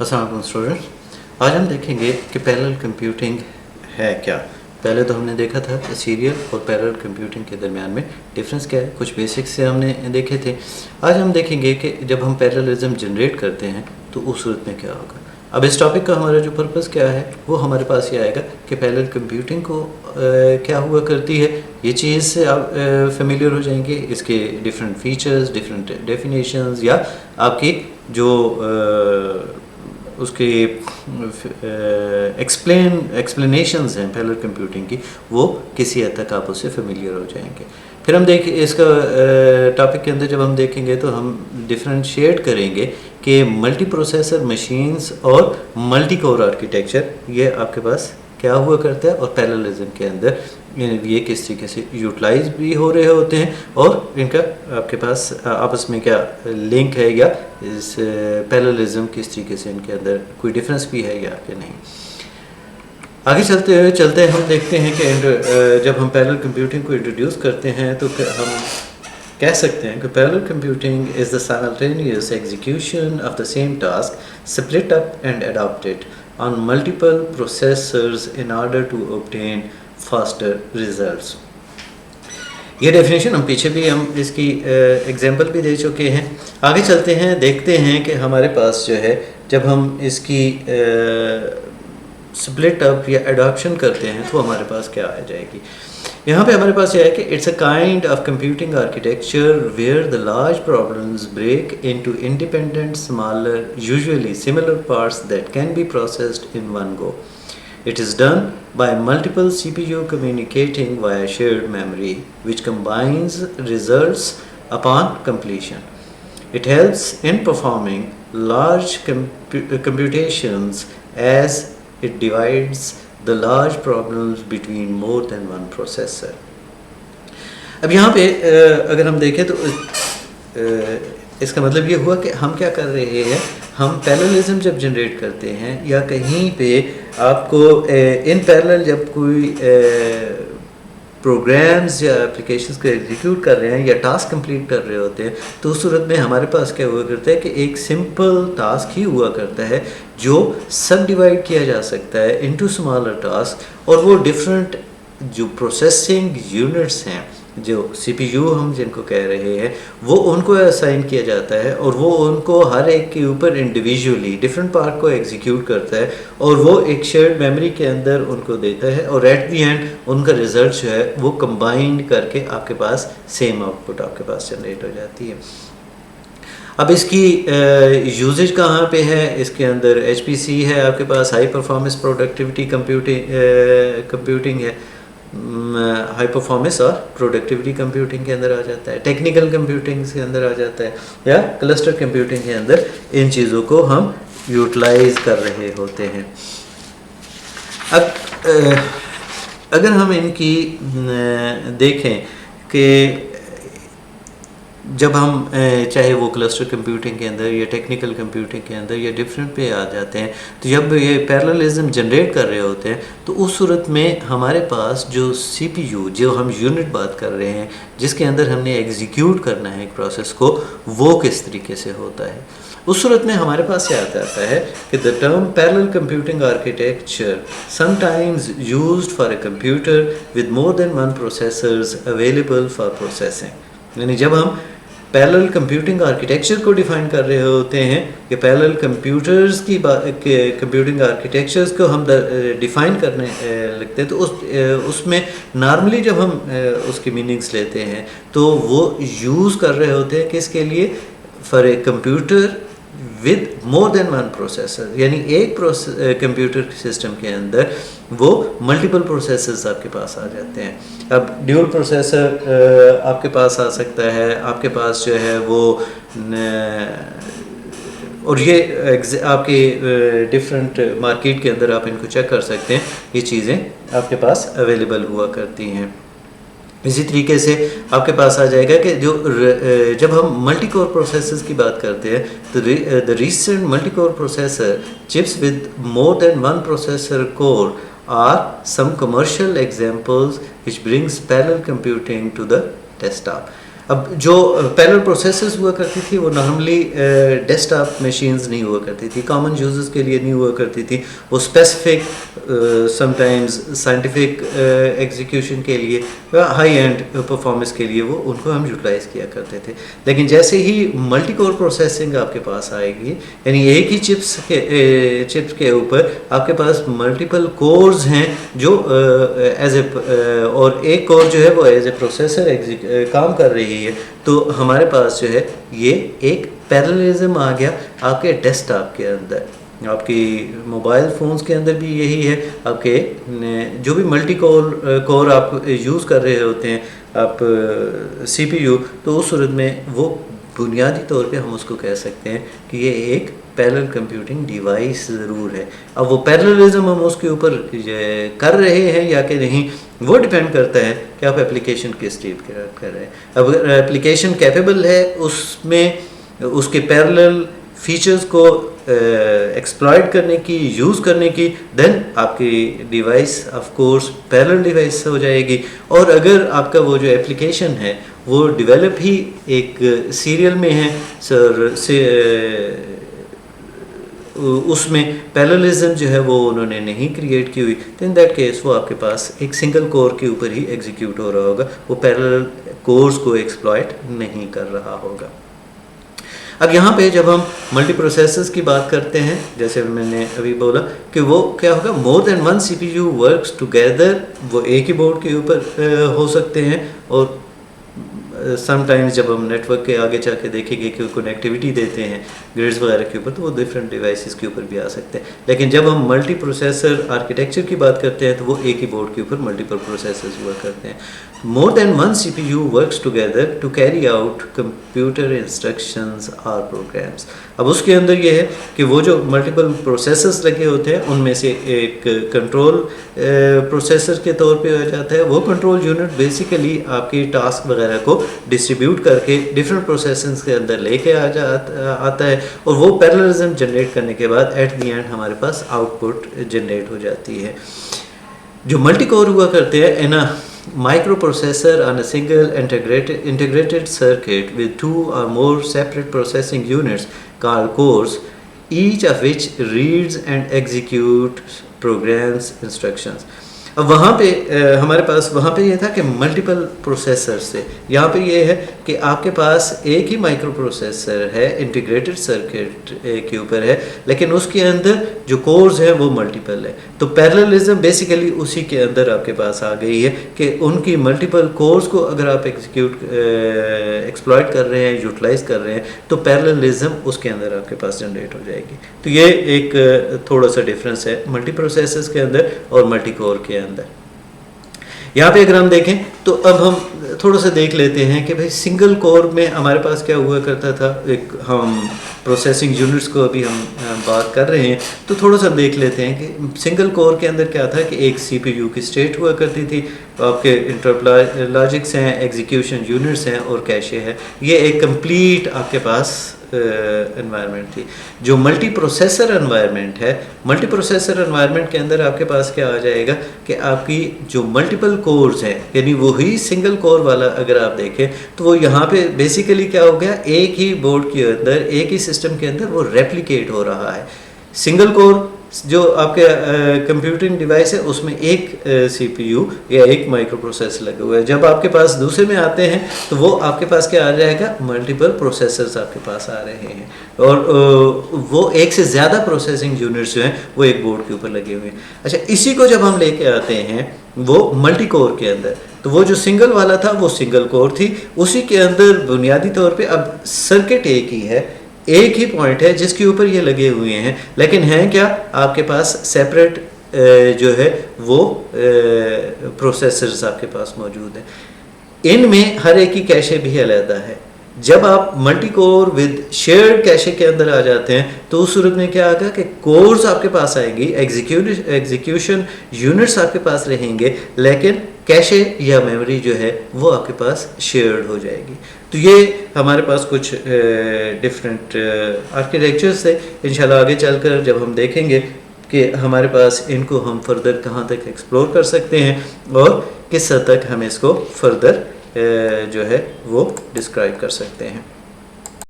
السلام علیکم اسٹوڈنٹس. آج ہم دیکھیں گے کہ پیرلل کمپیوٹنگ ہے کیا. پہلے تو ہم نے دیکھا تھا کہ سیریل اور پیرلل کمپیوٹنگ کے درمیان میں ڈفرینس کیا ہے, کچھ بیسکس سے ہم نے دیکھے تھے. آج ہم دیکھیں گے کہ جب ہم پیرللزم جنریٹ کرتے ہیں تو اس صورت میں کیا ہوگا. اب اس ٹاپک کا ہمارا جو پرپس کیا ہے وہ ہمارے پاس یہ آئے گا کہ پیرلل کمپیوٹنگ کو کیا ہوا کرتی ہے. یہ چیز سے آپ فیملیئر ہو جائیں گے, اس کے ڈفرینٹ فیچرز, ڈفرینٹ ڈیفینیشنز, یا آپ کی جو اس کے ایکسپلینیشنز ہیں پیرلل کمپیوٹنگ کی, وہ کسی حد تک آپ اس سے فیملیئر ہو جائیں گے. پھر ہم دیکھیں اس کا ٹاپک کے اندر جب ہم دیکھیں گے تو ہم ڈفرینشیٹ کریں گے کہ ملٹی پروسیسر مشینز اور ملٹی کور آرکیٹیکچر یہ آپ کے پاس کیا ہوا کرتا ہے, اور پیرللزم کے اندر یہ کس طریقے سے یوٹیلائز بھی ہو رہے ہوتے ہیں, اور ان کا آپ کے پاس آپس میں کیا لنک ہے, یا اس پیرللزم کس طریقے سے ان کے اندر کوئی ڈفرینس بھی ہے یا کہ نہیں. آگے چلتے ہیں ہم دیکھتے ہیں کہ جب ہم پیرلل کمپیوٹنگ کو انٹروڈیوس کرتے ہیں تو ہم کہہ سکتے ہیں کہ parallel computing is the simultaneous execution of the same task split up and adapted on multiple processors in order to obtain faster results. یہ ڈیفینیشن ہم پیچھے بھی ہم اس کی ایگزامپل بھی دے چکے ہیں. آگے چلتے ہیں, دیکھتے ہیں کہ ہمارے پاس جو ہے جب ہم اس کی سپلٹ اپ یا اڈاپشن کرتے ہیں تو ہمارے پاس کیا آ جائے گی. یہاں پہ ہمارے پاس یہ ہے کہ it's a kind of computing architecture where the large problems break into independent smaller usually similar parts that can be processed in one go. It is done by multiple CPU communicating via shared memory, which combines results upon completion. It helps in performing large computations as it divides the large problems between more than one processor. اب یہاں پہ اگر ہم دیکھیں تو اس کا مطلب یہ ہوا کہ ہم کیا کر رہے ہیں, ہم پیرللزم جب جنریٹ کرتے ہیں یا کہیں پہ آپ کو ان پیرلل جب کوئی پروگرامز یا اپلیکیشنز کو ایگزیکیوٹ کر رہے ہیں یا ٹاسک کمپلیٹ کر رہے ہوتے ہیں, تو اس صورت میں ہمارے پاس کیا ہوا کرتا ہے کہ ایک سمپل ٹاسک ہی ہوا کرتا ہے جو سب ڈیوائڈ کیا جا سکتا ہے انٹو اسمالر ٹاسک, اور وہ ڈفرینٹ جو پروسیسنگ یونٹس ہیں, جو سی پی یو ہم جن کو کہہ رہے ہیں, وہ ان کو اسائن کیا جاتا ہے, اور وہ ان کو ہر ایک کے اوپر انڈیویژولی ڈفرینٹ پارٹ کو ایگزیکیوٹ کرتا ہے, اور وہ ایک شیئرڈ میموری کے اندر ان کو دیتا ہے, اور ایٹ دی اینڈ ان کا رزلٹ جو ہے وہ کمبائنڈ کر کے آپ کے پاس سیم آؤٹ پٹ آپ کے پاس جنریٹ ہو جاتی ہے. اب اس کی یوزیج کہاں پہ ہے, اس کے اندر ایچ پی سی ہے آپ کے پاس, ہائی پرفارمنس پروڈکٹیوٹی کمپیوٹنگ ہے, ہائی پرفارمنس اور پروڈکٹیوٹی کمپیوٹنگ کے اندر آ جاتا ہے, ٹیکنیکل کمپیوٹنگ کے اندر آ جاتا ہے, یا کلسٹر کمپیوٹنگ کے اندر ان چیزوں کو ہم یوٹیلائز کر رہے ہوتے ہیں. اب اگر ہم ان کی دیکھیں کہ جب ہم چاہے وہ کلسٹر کمپیوٹنگ کے اندر یا ٹیکنیکل کمپیوٹنگ کے اندر یا ڈفرینٹ پہ آ جاتے ہیں, تو جب یہ پیرللزم جنریٹ کر رہے ہوتے ہیں تو اس صورت میں ہمارے پاس جو سی پی یو جو ہم یونٹ بات کر رہے ہیں جس کے اندر ہم نے ایگزیکیوٹ کرنا ہے ایک پروسیس کو, وہ کس طریقے سے ہوتا ہے. اس صورت میں ہمارے پاس یہ آتا ہے کہ the term parallel computing architecture sometimes used for a computer with more than one processors available for processing. یعنی جب ہم پیرلل کمپیوٹنگ آرکیٹیکچر کو ڈیفائن کر رہے ہوتے ہیں کہ پیرلل کمپیوٹرز کی کمپیوٹنگ آرکیٹیکچرز کو ہم ڈیفائن کرنے لگتے ہیں, تو اس میں نارملی جب ہم اس کی میننگس لیتے ہیں تو وہ یوز کر رہے ہوتے ہیں کس کے لیے, for a computer with more than one processor, یعنی ایک کمپیوٹر سسٹم کے اندر وہ ملٹیپل پروسیسرز آپ کے پاس آ جاتے ہیں. اب ڈیول پروسیسر آپ کے پاس آ سکتا ہے, آپ کے پاس جو ہے وہ, اور یہ آپ کے ڈفرینٹ مارکیٹ کے اندر آپ ان کو چیک کر سکتے ہیں, یہ چیزیں آپ کے پاس اویلیبل ہوا کرتی ہیں. اسی طریقے سے آپ کے پاس آ جائے گا کہ جب ہم ملٹی کور پروسیسرز کی بات کرتے ہیں تو the recent multi core processor chips with more than one processor core are some commercial examples which brings parallel computing to the desktop. اب جو پیرل پروسیسرز ہوا کرتی تھی وہ نارملی ڈیسک ٹاپ مشینز نہیں ہوا کرتی تھی, کامن یوزرز کے لیے نہیں ہوا کرتی تھی, وہ specific some times scientific execution کے لیے, ہائی اینڈ پرفارمنس کے لیے وہ ان کو ہم یوٹیلائز کیا کرتے تھے. لیکن جیسے ہی ملٹی کور پروسیسنگ آپ کے پاس آئے گی, یعنی ایک ہی چپس کے اوپر آپ کے پاس ملٹیپل کورز ہیں جو ایز اے, اور ایک کور جو ہے وہ ایز اے پروسیسر کام کر رہی ہے, تو ہمارے پاس جو ہے یہ ایک پیرلزم آ گیا آپ کے ڈیسک ٹاپ کے اندر. آپ کی موبائل فونز کے اندر بھی یہی ہے, آپ کے جو بھی ملٹی کور آپ یوز کر رہے ہوتے ہیں آپ سی پی یو, تو اس صورت میں وہ بنیادی طور پہ ہم اس کو کہہ سکتے ہیں کہ یہ ایک پیرل کمپیوٹنگ ڈیوائس ضرور ہے. اب وہ پیرلزم ہم اس کے اوپر کر رہے ہیں یا کہ نہیں, وہ ڈپینڈ کرتا ہے کہ آپ اپلیکیشن کس ٹائپ کر رہے ہیں. اب اپلیکیشن کیپیبل ہے, اس میں اس کے پیرلل فیچرز کو ایکسپلائٹ کرنے کی, یوز کرنے کی, دین آپ کی device of course parallel device ہو جائے گی. اور اگر آپ کا وہ جو اپلیکیشن ہے وہ ڈیولپ ہی ایک سیریل میں ہے سر, اس میں پیرلزم جو ہے وہ انہوں نے نہیں کریٹ کی ہوئی, تو ان دیٹ کیس وہ آپ کے پاس ایک سنگل کور کے اوپر ہی ایگزیکیوٹ ہو رہا ہوگا, وہ پیرلل کورز کو ایکسپلائٹ نہیں کر رہا ہوگا. اب یہاں پہ جب ہم ملٹی پروسیسرز کی بات کرتے ہیں, جیسے میں نے ابھی بولا کہ وہ کیا ہوگا, مور than one C P U works together, وہ ایک ہی بورڈ کے اوپر ہو سکتے ہیں. اور سم ٹائمز جب ہم نیٹ ورک کے آگے جا کے دیکھیں گے کہ کنیکٹیوٹی دیتے ہیں گریڈز وغیرہ کے اوپر, تو وہ ڈفرینٹ ڈیوائسز کے اوپر بھی آ سکتے ہیں. لیکن جب ہم ملٹی پروسیسر آرکیٹیکچر کی بات کرتے ہیں تو وہ ایک ہی بورڈ کے اوپر ملٹیپل پروسیسرز ہوا کرتے ہیں. More than one C P U works together to carry out computer instructions اور پروگرامس. اب اس کے اندر یہ ہے کہ وہ جو ملٹیپل پروسیسرز لگے ہوتے ہیں ان میں سے ایک کنٹرول پروسیسر کے طور پہ ہو جاتا ہے. وہ کنٹرول یونٹ بیسیکلی آپ کی ٹاسک وغیرہ کو ڈسٹریبیوٹ کر کے ڈفرینٹ پروسیسرز کے اندر لے کے آتا ہے, اور وہ پیرلزم جنریٹ کرنے کے بعد ایٹ دی اینڈ ہمارے پاس آؤٹ پٹ جنریٹ ہو جاتی ہے. جو ملٹی کور ہوا کرتے ہیں ان microprocessor on a single integrated circuit with 2 or more separate processing units called cores, each of which reads and executes programs instructions. اب وہاں پہ ہمارے پاس وہاں پہ یہ تھا کہ ملٹیپل پروسیسر سے, یہاں پہ یہ ہے کہ آپ کے پاس ایک ہی مائکرو پروسیسر ہے انٹیگریٹڈ سرکٹ کے اوپر ہے, لیکن اس کے اندر جو کورز ہیں وہ ملٹیپل ہے. تو پیرللزم بیسیکلی اسی کے اندر آپ کے پاس آ گئی ہے کہ ان کی ملٹیپل کورز کو اگر آپ ایکسپلائٹ کر رہے ہیں, یوٹیلائز کر رہے ہیں, تو پیرللزم اس کے اندر آپ کے پاس جنریٹ ہو جائے گی. تو یہ ایک تھوڑا سا ڈفرینس ہے ملٹی پروسیسرز کے اندر اور ملٹی کور کے اندر. یہاں پہ اگر ہم دیکھیں تو اب ہم تھوڑا سا دیکھ لیتے ہیں کہ بھائی سنگل کور میں ہمارے پاس کیا ہوا کرتا تھا. ایک ہم پروسیسنگ یونٹس کو ابھی ہم بات کر رہے ہیں تو تھوڑا سا دیکھ لیتے ہیں کہ سنگل کور کے اندر کیا تھا کہ ایک سی پی یو کی اسٹیٹ ہوا کرتی تھی, آپ کے لاجکس ہیں, ایگزیکیوشن یونٹس ہیں اور کیشے ہے. یہ ایک کمپلیٹ آپ کے پاس انوائرمنٹ تھی. جو ملٹی پروسیسر انوائرمنٹ ہے, ملٹی پروسیسر انوائرمنٹ کے اندر آپ کے پاس کیا آ جائے گا کہ آپ کی جو ملٹیپل کورز ہیں, یعنی وہی سنگل کور والا اگر آپ دیکھیں تو وہ یہاں پہ بیسیکلی کیا ہو گیا, ایک ہی بورڈ کے اندر ایک ہی سسٹم کے اندر وہ ریپلیکیٹ ہو رہا ہے. سنگل کور جو آپ کے کمپیوٹنگ ڈیوائس ہے اس میں ایک سی پی یو یا ایک مائکرو پروسیسر لگا ہوا ہے. جب آپ کے پاس دوسرے میں آتے ہیں تو وہ آپ کے پاس کیا آ جائے گا, ملٹیپل پروسیسرز آپ کے پاس آ رہے ہیں, اور وہ ایک سے زیادہ پروسیسنگ یونٹس جو ہیں وہ ایک بورڈ کے اوپر لگے ہوئے ہیں. اچھا, اسی کو جب ہم لے کے آتے ہیں وہ ملٹی کور کے اندر, تو وہ جو سنگل والا تھا وہ سنگل کور تھی, اسی کے اندر بنیادی طور پہ اب سرکٹ ایک ہی ہے, ایک ہی پوائنٹ ہے جس کے اوپر یہ لگے ہوئے ہیں, لیکن ہیں کیا آپ کے پاس سیپریٹ جو ہے وہ پروسیسرز آپ کے پاس موجود ہیں. ان میں ہر ایک کی کیشے بھی علیحدہ ہے. جب آپ multi core with shared cache کے اندر آ جاتے ہیں تو اس صورت میں کیا آگا کہ کورز آپ کے پاس آئیں گی, ایگزیکیوشن یونٹس آپ کے پاس رہیں گے, لیکن کیشے یا میموری جو ہے وہ آپ کے پاس شیئرڈ ہو جائے گی. تو یہ ہمارے پاس کچھ ڈفرینٹ آرکیٹیکچرس ہے. انشاءاللہ آگے چل کر جب ہم دیکھیں گے کہ ہمارے پاس ان کو ہم فردر کہاں تک ایکسپلور کر سکتے ہیں اور کس حد تک ہم اس کو فردر جو ہے وہ ڈسکرائب کر سکتے ہیں.